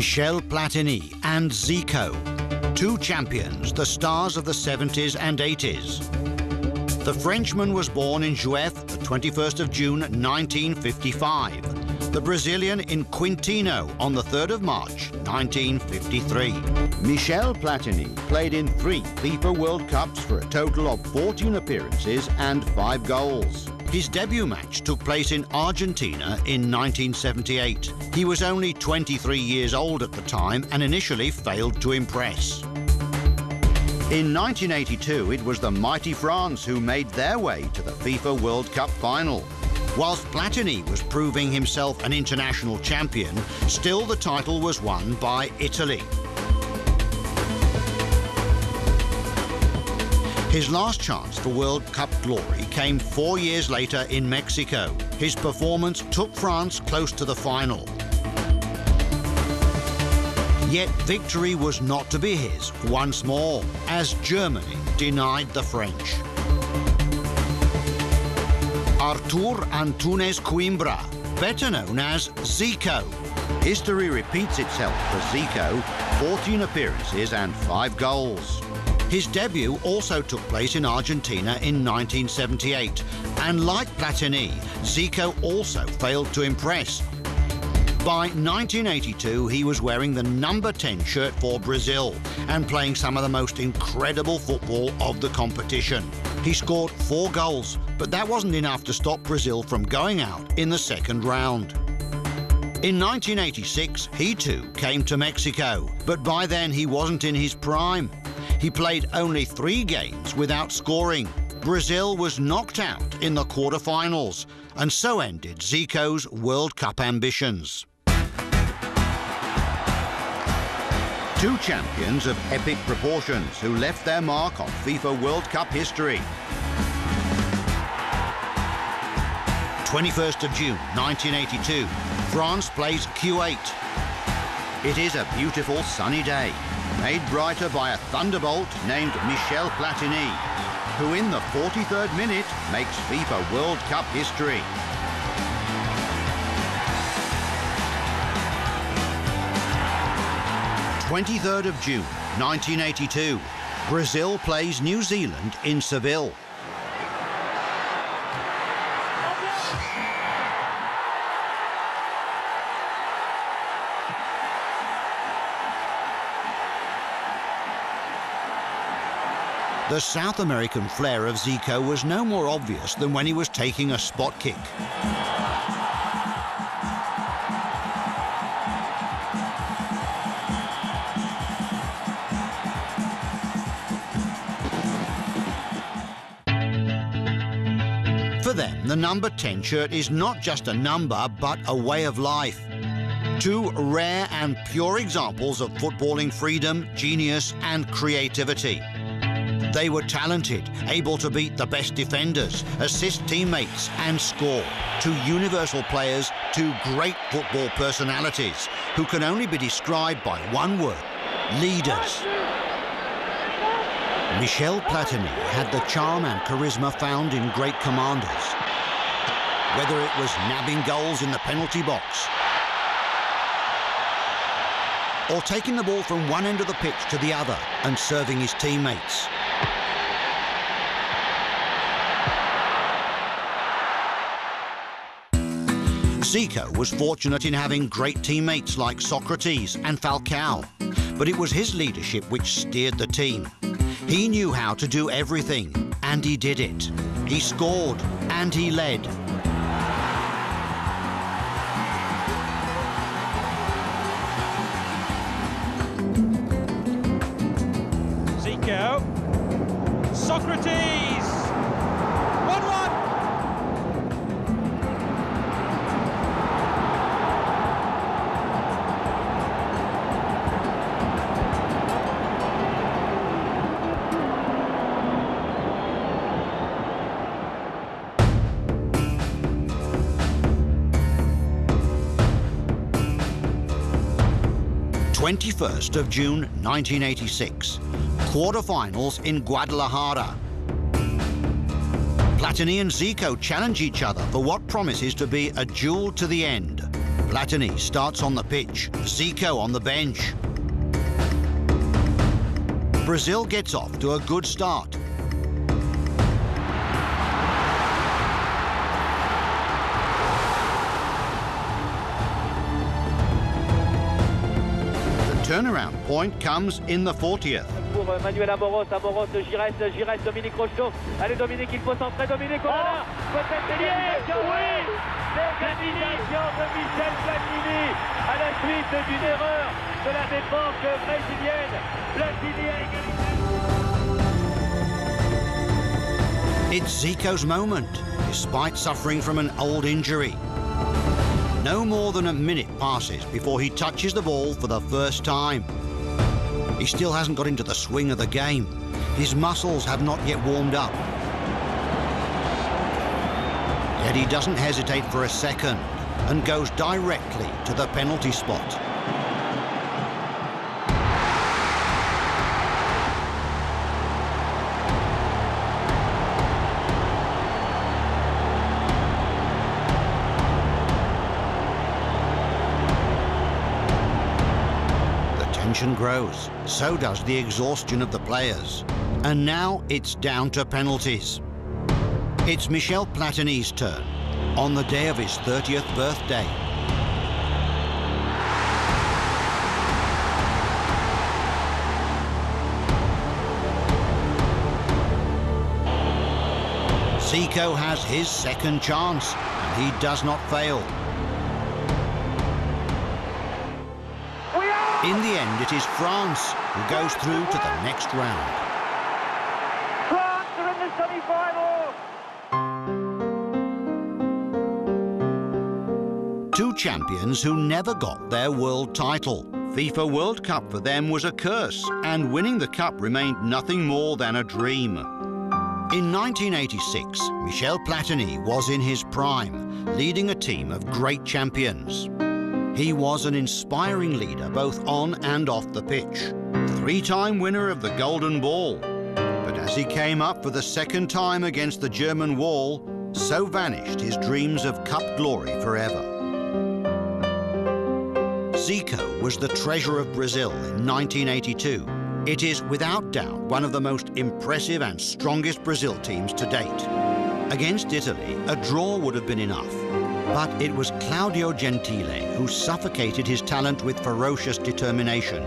Michel Platini and Ziko, two champions, the stars of the 70s and 80s. The Frenchman was born in Juef, the 21st of June 1955. The Brazilian in Quintino on the 3rd of March 1953. Michel Platini played in 3 FIFA World Cups for a total of 14 appearances and 5 goals. His debut match took place in Argentina in 1978. He was only 23 years old at the time and initially failed to impress. In 1982, it was the mighty France who made their way to the FIFA World Cup final. Whilst Platini was proving himself an international champion, still the title was won by Italy. His last chance for World Cup glory came 4 years later in Mexico. His performance took France close to the final. Yet victory was not to be his once more, as Germany denied the French. Artur Antunes Coimbra, better known as Ziko. History repeats itself for Ziko, 14 appearances and 5 goals. His debut also took place in Argentina in 1978, and like Platini, Ziko also failed to impress. By 1982, he was wearing the number 10 shirt for Brazil and playing some of the most incredible football of the competition. He scored 4 goals, but that wasn't enough to stop Brazil from going out in the second round. In 1986, he too came to Mexico, but by then he wasn't in his prime. He played only 3 games without scoring. Brazil was knocked out in the quarter-finals, and so ended Zico's World Cup ambitions. 2 champions of epic proportions who left their mark on FIFA World Cup history. 21st of June 1982, France plays Kuwait. It is a beautiful sunny day, made brighter by a thunderbolt named Michel Platini, who in the 43rd minute makes FIFA World Cup history. "23rd of June 1982, Brazil plays New Zealand in Seville. The South American flair of Ziko was no more obvious than when he was taking a spot kick. For them, the number 10 shirt is not just a number, but a way of life. 2 rare and pure examples of footballing freedom, genius, and creativity. They were talented, able to beat the best defenders, assist teammates, and score. 2 universal players, 2 great football personalities, who can only be described by one word: leaders. Michel Platini had the charm and charisma found in great commanders. Whether it was nabbing goals in the penalty box, or taking the ball from one end of the pitch to the other and serving his teammates. Ziko was fortunate in having great teammates like Socrates and Falcao, but it was his leadership which steered the team. He knew how to do everything, and he did it. He scored, and he led. Ziko. Socrates! 1-1! "21st of June 1986, quarter-finals in Guadalajara. Platini and Ziko challenge each other for what promises to be a duel to the end. Platini starts on the pitch, Ziko on the bench. Brazil gets off to a good start. The turnaround point comes in the 40th. Pour Manuel Amoros, Giresse, Dominique Rocheteau. Allez Dominique, il faut centrer, Dominique, oh là là, peut-être l'égalisation, oui, l'égalisation de Michel Platini à la suite d'une erreur de la défense brésilienne. Platini a égalisé. It's Zico's moment, despite suffering from an old injury. No more than a minute passes before he touches the ball for the first time. He still hasn't got into the swing of the game. His muscles have not yet warmed up. Yet he doesn't hesitate for a second and goes directly to the penalty spot. Tension grows, so does the exhaustion of the players. And now it's down to penalties. It's Michel Platini's turn, on the day of his 30th birthday. Ziko has his second chance, and he does not fail. In the end, it is France who goes through to the next round. France are in the semi-final. Two champions who never got their world title. FIFA World Cup for them was a curse, and winning the cup remained nothing more than a dream. In 1986, Michel Platini was in his prime, leading a team of great champions. He was an inspiring leader both on and off the pitch, three-time winner of the Golden Ball. But as he came up for the second time against the German wall, so vanished his dreams of cup glory forever. Ziko was the treasure of Brazil in 1982. It is without doubt one of the most impressive and strongest Brazil teams to date. Against Italy, a draw would have been enough. But it was Claudio Gentile who suffocated his talent with ferocious determination.